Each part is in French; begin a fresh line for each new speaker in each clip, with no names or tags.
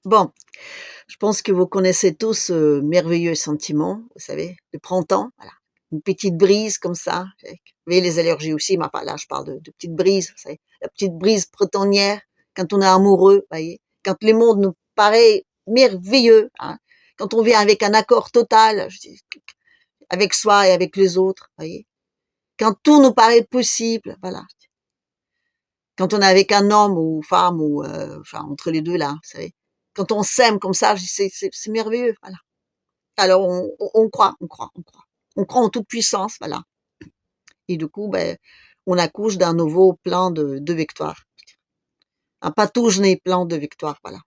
Bon, je pense que vous connaissez tous ce merveilleux sentiment, vous savez, le printemps, voilà. Une petite brise comme ça. Vous voyez, les allergies aussi, mais là, je parle de petites brises, vous savez, la petite brise printanière, quand on est amoureux, vous voyez, quand le monde nous paraît merveilleux, hein, quand on vient avec un accord total, avec soi et avec les autres, vous voyez, quand tout nous paraît possible, voilà. Quand on est avec un homme ou femme ou enfin entre les deux là, vous savez. Quand on s'aime comme ça, c'est merveilleux, voilà. Alors on croit, on croit, on croit. On croit en toute puissance, voilà. Et du coup, ben, on accouche d'un nouveau plan de victoire. Un pataugené plan de victoire, voilà.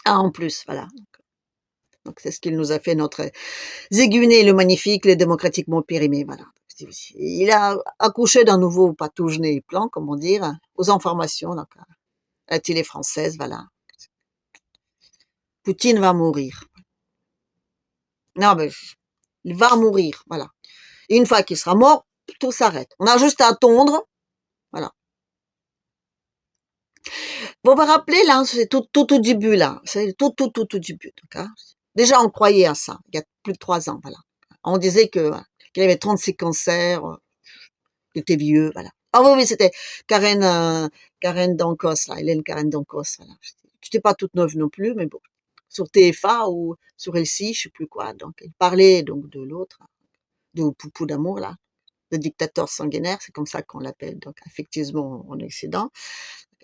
Ah, en plus, voilà. Donc c'est ce qu'il nous a fait notre Zéguné le magnifique, le démocratiquement périmé, voilà. Il a accouché d'un nouveau pataugené plan, comment dire, aux informations, donc, à la télé française, voilà. Poutine va mourir. Non, mais il va mourir, voilà. Et une fois qu'il sera mort, tout s'arrête. On a juste à attendre, voilà. Vous vous rappelez, là, c'est tout au début, là. C'est tout au début, donc, hein. Déjà, on croyait à ça, il y a plus de 3 ans, voilà. On disait qu'il avait 36 cancers, qu'il était vieux, voilà. Ah oui, oui, c'était Karen, Karen Dankos, là, Hélène Karen Dankos, voilà. J'étais pas toute neuve non plus, mais bon. Sur TF1 ou sur LCI, je sais plus quoi. Donc, il parlait donc de l'autre, de Poupou d'amour, là, le dictateur sanguinaire, c'est comme ça qu'on l'appelle, donc, effectivement, en Occident.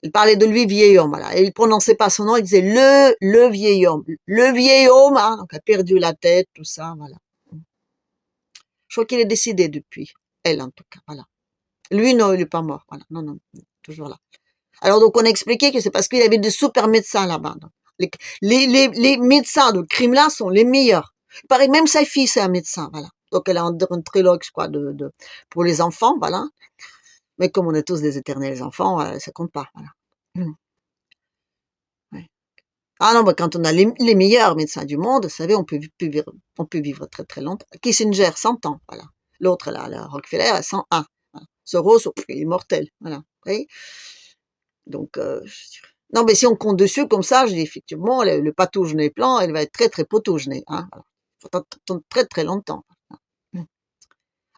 Il parlait de lui, vieil homme, voilà. Et il prononçait pas son nom, il disait le vieil homme. Le vieil homme, hein, donc, a perdu la tête, tout ça, voilà. Je crois qu'il est décédé depuis. Elle, en tout cas, voilà. Lui, non, il est pas mort, voilà. Non, non, toujours là. Alors, donc, on a expliqué que c'est parce qu'il y avait des super médecins là-bas. Les, les médecins de Kremlin sont les meilleurs. Il paraît que même sa fille, c'est un médecin, voilà. Donc, elle est un trilogue, je crois, pour les enfants, voilà. Mais comme on est tous des éternels enfants, ça compte pas, voilà. Ouais. Ah non, bah, quand on a les meilleurs médecins du monde, vous savez, on peut vivre très très longtemps. Kissinger, 100 ans, voilà. L'autre, là, le Rockefeller, 101. Voilà. Soros, il est mortel, voilà. Vous voyez. Donc, non, mais si on compte dessus comme ça, je dis effectivement, le pataugené plan, elle va être très très pataugené, hein. Voilà. Faut attendre très très longtemps.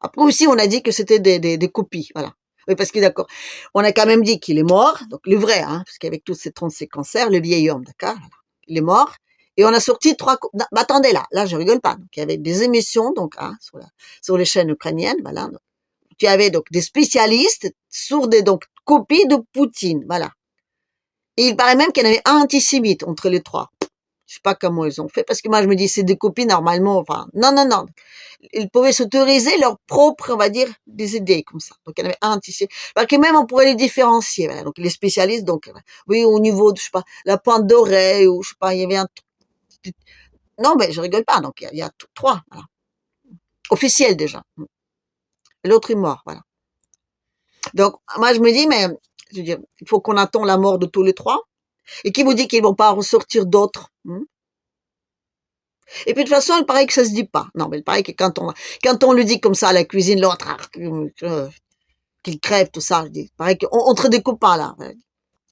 Après aussi, on a dit que c'était des copies, voilà. Oui, parce que d'accord, on a quand même dit qu'il est mort, donc le vrai, hein, parce qu'avec tous ces 36 cancers, le vieil homme, d'accord, voilà. Il est mort, et on a sorti 3... Non, mais attendez là, je rigole pas. Donc, il y avait des émissions, donc, hein, sur les chaînes ukrainiennes, voilà. Donc, il y avait donc des spécialistes sur des donc copies de Poutine, voilà. Et il paraît même qu'il y en avait un antisémite entre les trois. Je sais pas comment ils ont fait, parce que moi je me dis, c'est des copies normalement, enfin, non, non, non. Ils pouvaient s'autoriser leur propre, on va dire, des idées comme ça. Donc il y en avait un antisémite. Parce que même on pourrait les différencier, voilà. Donc les spécialistes, donc, oui, au niveau de, je sais pas, la pointe d'oreille, ou je sais pas, il y avait un... Non, mais je rigole pas, donc il y a trois, voilà. Officiels déjà. L'autre est mort, voilà. Donc, moi je me dis, mais, je veux dire, il faut qu'on attende la mort de tous les trois. Et qui vous dit qu'ils vont pas ressortir d'autres, Et puis de toute façon, il paraît que ça se dit pas. Non, mais il paraît que quand on lui dit comme ça à la cuisine, l'autre, qu'il crève, tout ça, je dis, il paraît qu'entre des copains, là, il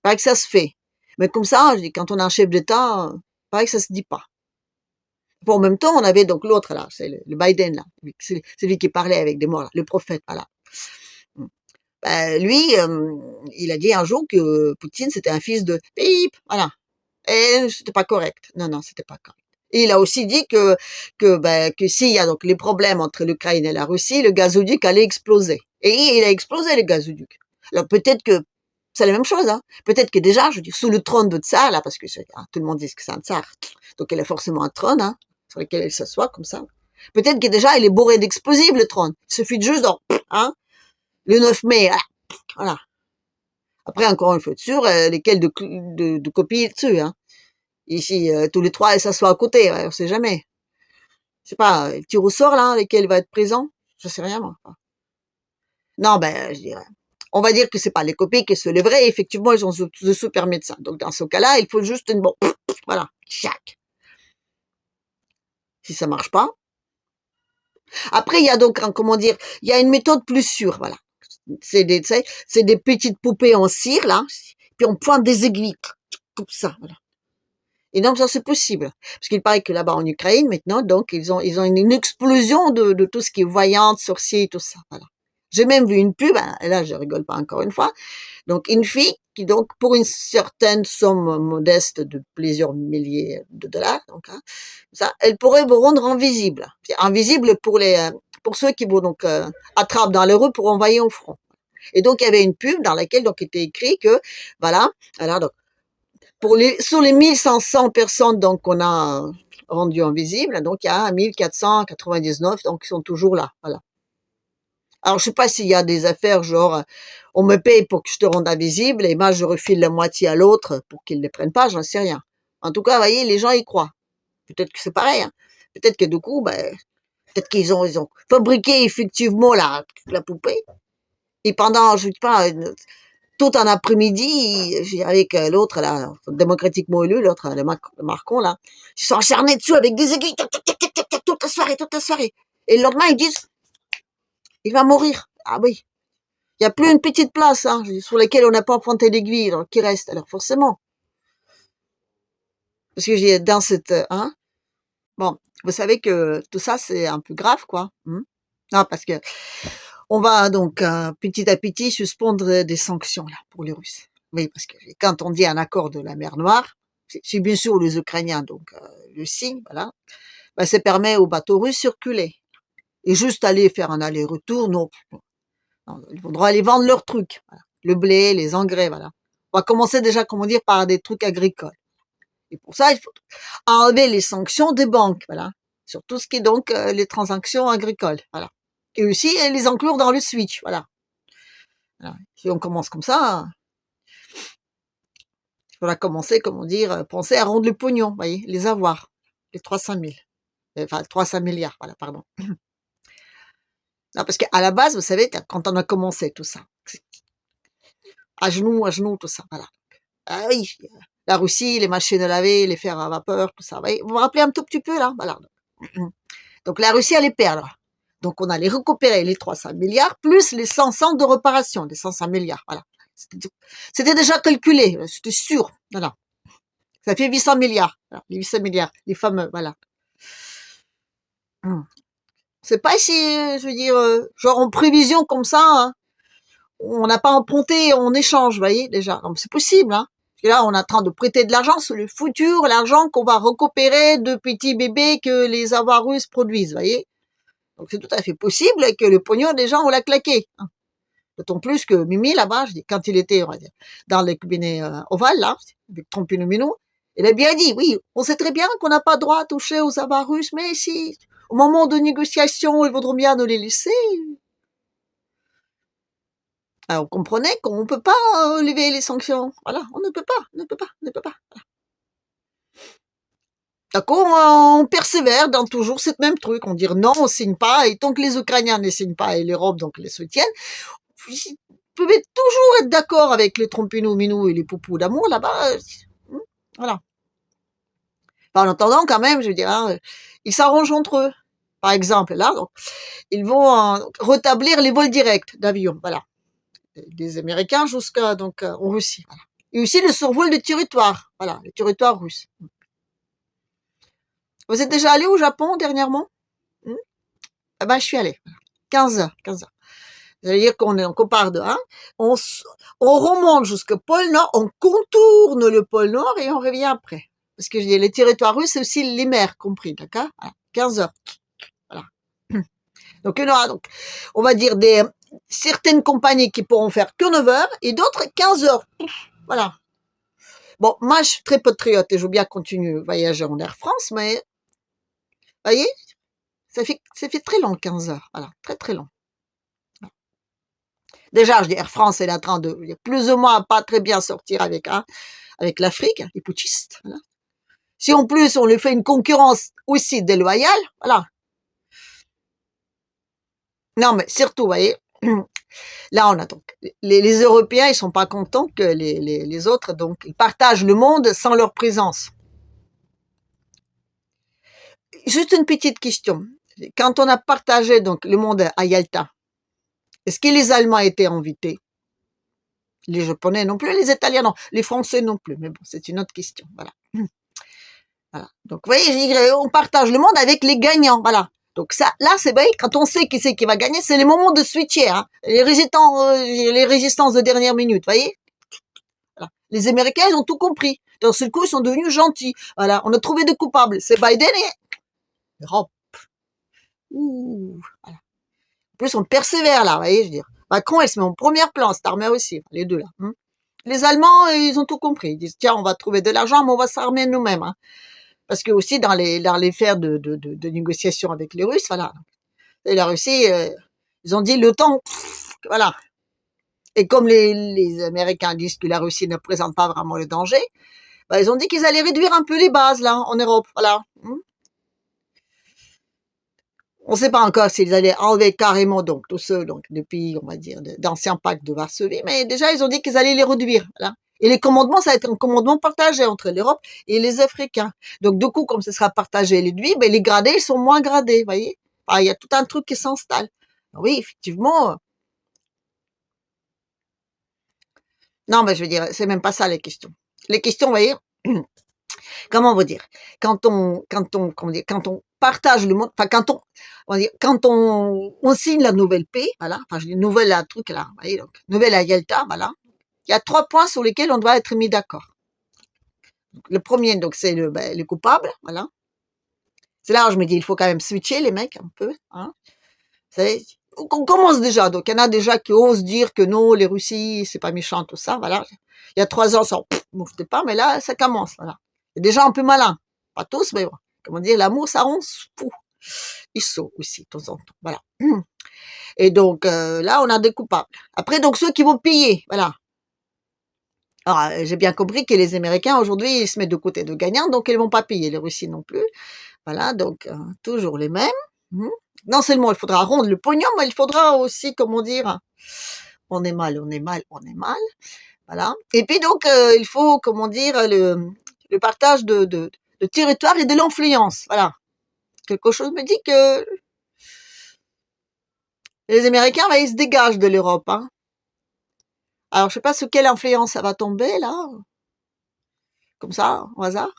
paraît que ça se fait. Mais comme ça, je dis, quand on a un chef d'État, il paraît que ça se dit pas. Bon, en même temps, on avait donc l'autre, là, c'est le Biden, là, c'est lui qui parlait avec des morts, là, le prophète, voilà. Ben, lui, il a dit un jour que Poutine, c'était un fils de pip, voilà. Et c'était pas correct. Non, non, c'était pas correct. Et il a aussi dit que s'il y a donc les problèmes entre l'Ukraine et la Russie, le gazoduc allait exploser. Et il a explosé, le gazoduc. Alors peut-être que c'est la même chose, hein. Peut-être que déjà, je veux dire, sous le trône de tsar, là, parce que tout le monde dit que c'est un tsar. Donc elle a forcément un trône, hein, sur lequel elle s'assoit, comme ça. Peut-être que déjà, il est bourré d'explosifs, le trône. Il suffit de juste, hein, le 9 mai, voilà. Après, encore une fois de sûr, lesquels de copier dessus, hein. Ici, tous les trois, ils s'assoient à côté, ouais, on sait jamais. Je sais pas, le tir au sort, là, lesquels va être présent, je sais rien, moi. Non, ben, je dirais, on va dire que c'est pas les copies qui se lèveraient, effectivement, ils ont de super médecins. Donc, dans ce cas-là, il faut juste une, bon, voilà, tchac. Si ça marche pas. Après, il y a donc, comment dire, il y a une méthode plus sûre, voilà. C'est des petites poupées en cire, là, puis on pointe des aiguilles, comme ça, voilà. Et donc ça c'est possible. Parce qu'il paraît que là-bas en Ukraine maintenant, donc ils ont une explosion de tout ce qui est voyante, sorcier, tout ça. Voilà. J'ai même vu une pub, hein, et là je rigole pas encore une fois, donc une fille qui donc pour une certaine somme modeste de plusieurs milliers de dollars, donc hein, ça, elle pourrait vous rendre invisible. Invisible pour ceux qui vous donc attrapent dans les rues pour envoyer au front. Et donc il y avait une pub dans laquelle donc était écrit que voilà, alors donc sur les 1500 personnes donc qu'on a rendues invisibles, donc il y a 1499 donc qui sont toujours là. Voilà. Alors je sais pas s'il y a des affaires genre on me paye pour que je te rende invisible et moi je refile la moitié à l'autre pour qu'ils ne les prennent pas, j'en sais rien. En tout cas, vous voyez, les gens y croient. Peut-être que c'est pareil. Hein. Peut-être que du coup, peut-être qu'ils ont fabriqué effectivement la poupée. Et pendant, je sais pas, tout un après-midi, avec l'autre, là, démocratiquement élu, l'autre, le Marcon, là, ils se sont acharnés dessus avec des aiguilles, toute la soirée, toute la soirée. Et le lendemain, ils disent, il va mourir. Ah oui. Il n'y a plus une petite place, hein, sur laquelle on n'a pas pointé l'aiguille, qui reste. Alors, forcément. Parce que j'ai, dans cette, hein, bon, vous savez que tout ça, c'est un peu grave, quoi. Non, parce que on va donc petit à petit suspendre des sanctions là pour les Russes. Oui, parce que quand on dit un accord de la mer Noire, c'est bien sûr les Ukrainiens donc le signent, voilà. Ça permet aux bateaux russes de circuler et juste aller faire un aller-retour, non, non, il faudra aller vendre leurs trucs, voilà. Le blé, les engrais, voilà. On va commencer déjà, comment dire, par des trucs agricoles. Et pour ça, il faut enlever les sanctions des banques, voilà, sur tout ce qui est donc les transactions agricoles, voilà. Et aussi les inclure dans le switch, voilà. Voilà. Si on commence comme ça, il faudra commencer, comment dire, penser à rendre le pognon, voyez, les avoirs, les 300 000, enfin 300 milliards, voilà, pardon. Non, parce qu'à la base, vous savez, quand on a commencé tout ça, à genoux, tout ça, voilà. Ah oui, la Russie, les machines à laver, les fers à vapeur, tout ça. Vous voyez, vous vous rappelez un tout petit peu là, voilà. Donc la Russie allait perdre. Donc on allait récupérer les 300 milliards plus les 500 de réparation, les 500 milliards, voilà. C'était déjà calculé, c'était sûr, voilà. Ça fait 800 milliards, voilà, les 800 milliards, les fameux, voilà. C'est pas si, je veux dire, genre en prévision comme ça, hein, on n'a pas emprunté en échange, vous voyez, déjà. Donc c'est possible, hein. Et là, on est en train de prêter de l'argent sur le futur, l'argent qu'on va récupérer de petits bébés que les avoirs russes produisent, vous voyez. Donc c'est tout à fait possible que le pognon des gens, on l'a claqué. Hein. D'autant plus que Mimi, là-bas, je dis, quand il était, on va dire, dans le cabinet ovale, là, avec Trompinou-Minou, il a bien dit, oui, on sait très bien qu'on n'a pas droit à toucher aux avoirs russes, mais si, au moment de négociation, il vaudrait bien nous les laisser. Alors, vous comprenez qu'on ne peut pas lever les sanctions. Voilà, on ne peut pas, on ne peut pas, on ne peut pas. Voilà. D'accord, on persévère dans toujours ce même truc. On dit non, on signe pas, et tant que les Ukrainiens ne signent pas et l'Europe donc les soutiennent, vous pouvez toujours être d'accord avec les trompinou minou et les poupous d'amour là-bas. Voilà. En attendant, quand même, je veux dire, hein, ils s'arrangent entre eux. Par exemple, là, donc, ils vont rétablir les vols directs d'avions, voilà, des Américains jusqu'à donc en Russie. Voilà. Et aussi le survol du territoire, voilà, le territoire russe. Vous êtes déjà allé au Japon dernièrement? Ah ben, je suis allée. 15 heures, 15 heures. Ça veut dire qu'on part de 1, on remonte jusqu'au pôle Nord, on contourne le pôle Nord et on revient après. Parce que je dis, les territoires russes, c'est aussi les mers compris, d'accord? Voilà. 15 heures. Voilà. Donc, on va dire certaines compagnies qui pourront faire que 9 heures et d'autres 15 heures. Voilà. Bon, moi, je suis très patriote et je veux bien continuer à voyager en Air France, mais, vous voyez, ça fait très long, 15 heures. Voilà, très, très long. Déjà, je dis Air France, elle est en train de, plus ou moins, pas très bien sortir avec l'Afrique, les putschistes. Voilà. Si en plus, on lui fait une concurrence aussi déloyale, voilà. Non, mais surtout, vous voyez, là, on a donc, les Européens, ils sont pas contents que les autres, donc, ils partagent le monde sans leur présence. Juste une petite question. Quand on a partagé, donc, le monde à Yalta, est-ce que les Allemands étaient invités? Les Japonais non plus, les Italiens non, les Français non plus, mais bon, c'est une autre question, voilà. Voilà. Donc, vous voyez, on partage le monde avec les gagnants. Voilà. Donc ça, là, c'est vrai, quand on sait qui c'est qui va gagner, c'est les moments de switcher, hein. Les résistances de dernière minute, vous voyez. Voilà. Les Américains, ils ont tout compris. D'un seul coup, ils sont devenus gentils. Voilà, on a trouvé des coupables. C'est Biden et l'Europe. Ouh, voilà. En plus, on persévère là, vous voyez, je veux dire. Macron, elle se met en première plan, cette armée aussi, les deux là. Hein. Les Allemands, ils ont tout compris. Ils disent, tiens, on va trouver de l'argent, mais on va s'armer nous-mêmes. Hein. Parce que aussi, dans les fers de négociation avec les Russes, voilà. Et la Russie, ils ont dit, le temps, voilà. Et comme les Américains disent que la Russie ne présente pas vraiment le danger, bah, ils ont dit qu'ils allaient réduire un peu les bases, là, en Europe, voilà. On ne sait pas encore s'ils allaient enlever carrément donc tous ceux donc depuis on va dire d'anciens pactes de Varsovie, mais déjà ils ont dit qu'ils allaient les réduire. Voilà. Et les commandements, ça va être un commandement partagé entre l'Europe et les Africains. Donc du coup, comme ce sera partagé et réduit, ben les gradés ils sont moins gradés, vous voyez. Ah, il y a tout un truc qui s'installe. Oui, effectivement. Non, mais je veux dire, c'est même pas ça les questions. Les questions, vous voyez, comment on va dire, comment on partage le monde, enfin on va dire, quand on signe la nouvelle paix, voilà, enfin je dis nouvelle à truc là, vous voyez, donc nouvelle à Yalta, voilà, il y a 3 points sur lesquels on doit être mis d'accord. Le premier, donc c'est le coupable, voilà. C'est là où je me dis, il faut quand même switcher les mecs un peu, hein. Vous savez, on commence déjà, donc il y en a déjà qui osent dire que non, les Russies, c'est pas méchant, tout ça, voilà. Il y a 3 ans, ça, mouftait pas, mais là, ça commence, voilà. Il y a des gens un peu malins, pas tous, mais bon, comment dire, l'amour, ça rend fou. Ils sautent aussi, de temps en temps, voilà. Et donc, là, on a des coupables. Après, donc, ceux qui vont payer, voilà. Alors, j'ai bien compris que les Américains, aujourd'hui, ils se mettent de côté de gagnants, donc ils vont pas payer, les Russes non plus. Voilà, donc, toujours les mêmes. Non seulement il faudra rendre le pognon, mais il faudra aussi, comment dire, on est mal, on est mal, on est mal. Voilà. Et puis donc, il faut, comment dire, le partage de territoire et de l'influence. Voilà. Quelque chose me dit que les Américains, bah, ils se dégagent de l'Europe. Hein. Alors, je sais pas sous quelle influence ça va tomber, là. Comme ça, au hasard.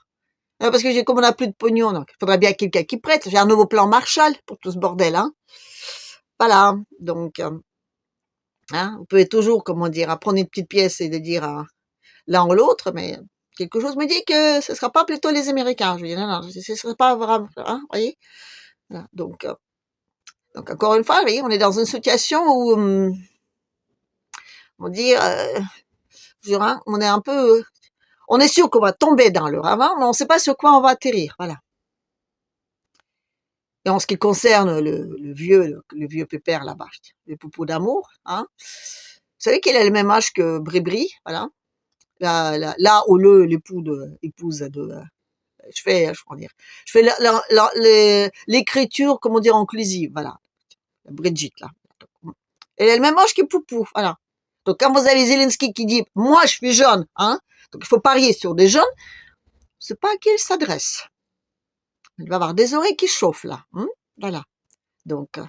Parce que comme on n'a plus de pognon, donc il faudrait bien quelqu'un qui prête. J'ai un nouveau plan Marshall pour tout ce bordel. Hein. Voilà. Donc, hein, vous pouvez toujours, comment dire, prendre une petite pièce et de dire l'un ou l'autre, mais quelque chose me dit que ce ne sera pas plutôt les Américains. Je dis non, non, ce ne serait pas vraiment, hein, voyez. Voilà, donc encore une fois, vous voyez, on est dans une situation où, on dit, hein, on est un peu, on est sûr qu'on va tomber dans le ravin, mais on ne sait pas sur quoi on va atterrir, voilà. Et en ce qui concerne le vieux pépère là-bas, le poupou d'amour, hein, vous savez qu'il a le même âge que Bribri, voilà. Là où l'épouse de, je fais l'écriture, comment dire, inclusive, voilà. Brigitte, là. Elle a le même âge que Poupou, voilà. Donc, quand vous avez Zelensky qui dit, moi, je suis jeune, hein, donc il faut parier sur des jeunes, c'est pas à qui il s'adresse. Il va avoir des oreilles qui chauffent, là, hein, voilà. Donc,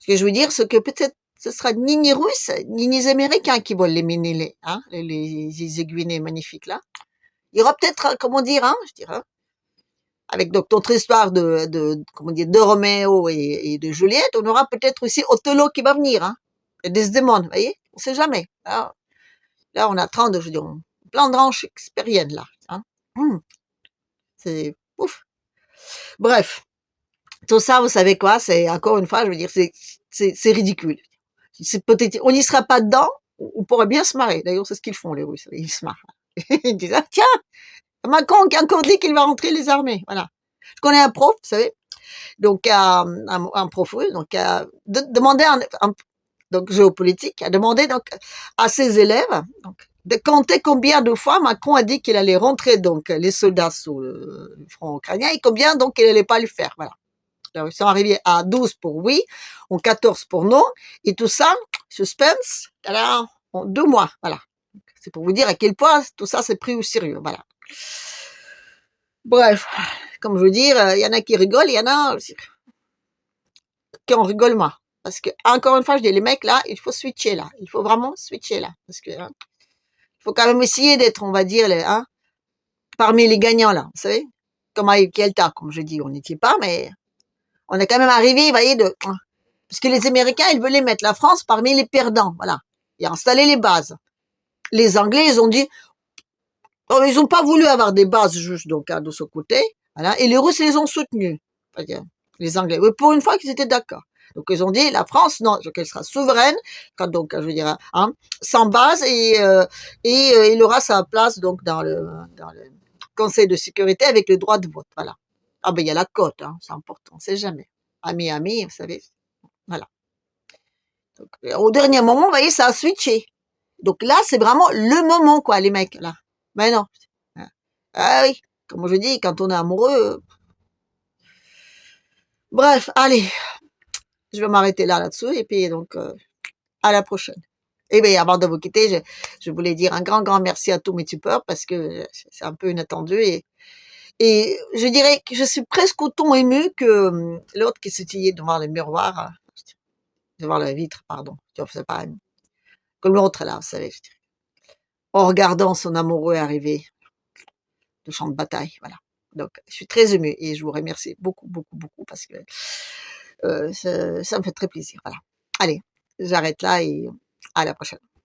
ce que je veux dire, c'est que peut-être ce sera ni les Russes, ni les Américains qui vont l'éliminer, hein, les aiguinés magnifiques, là. Il y aura peut-être, comment dire, hein, je dirais, avec donc notre histoire comment dire, de Roméo et de Juliette, on aura peut-être aussi Othello qui va venir, hein, et Desdemone, vous voyez, on sait jamais. Là on attend de, je dis, plein de rangs shakespeariennes, là, hein. C'est ouf. Bref, tout ça, vous savez quoi, c'est encore une fois, je veux dire, c'est ridicule. C'est peut-être, on n'y sera pas dedans, on pourrait bien se marrer. D'ailleurs, c'est ce qu'ils font, les Russes, ils se marrent. Ils disent, ah, tiens, Macron qui a encore dit qu'il va rentrer les armées, voilà. Je connais un prof, vous savez, donc un prof russe, donc demandé donc géopolitique, a demandé donc à ses élèves donc, de compter combien de fois Macron a dit qu'il allait rentrer donc les soldats sur le front ukrainien et combien donc il allait pas le faire, voilà. Alors, ils sont arrivés à 12 pour oui, en 14 pour non, et tout ça, suspense, alors, en 2 mois, voilà. C'est pour vous dire à quel point tout ça s'est pris au sérieux, voilà. Bref, comme je veux dire, il y en a qui rigolent, il y en a qui en rigolent moins. Parce que, encore une fois, je dis, les mecs, là, il faut switcher, là. Il faut vraiment switcher, là. Parce que, hein, il faut quand même essayer d'être, on va dire, hein, parmi les gagnants, là, vous savez, comme avec Yalta, comme je dis, on n'était pas, mais on est quand même arrivé, vous voyez, parce que les Américains, ils voulaient mettre la France parmi les perdants, voilà, et installer les bases. Les Anglais, ils ont dit, oh, ils n'ont pas voulu avoir des bases juste donc de ce côté, voilà, et les Russes les ont soutenus, les Anglais, oui, pour une fois qu'ils étaient d'accord. Donc ils ont dit la France non, qu'elle sera souveraine, donc je veux dire sans base il aura sa place donc dans le Conseil de sécurité avec le droit de vote, voilà. Ah ben il y a la cote, c'est important, on sait jamais. À Miami, vous savez, voilà. Donc, au dernier moment, vous voyez, ça a switché. Donc là, c'est vraiment le moment, quoi, les mecs, là. Mais non. Ah oui, comme je dis, quand on est amoureux. Bref, allez, je vais m'arrêter là-dessus, et puis donc, à la prochaine. Et bien, avant de vous quitter, je voulais dire un grand, grand merci à tous mes tipeurs, parce que c'est un peu inattendu, et je dirais que je suis presque autant émue que l'autre qui s'étillait devant le miroir, devant la vitre, pardon. Tu vois, c'est pas que l'autre, là, vous savez, en regardant son amoureux arriver du champ de bataille, voilà. Donc, je suis très émue et je vous remercie beaucoup, beaucoup, beaucoup parce que ça me fait très plaisir, voilà. Allez, j'arrête là et à la prochaine.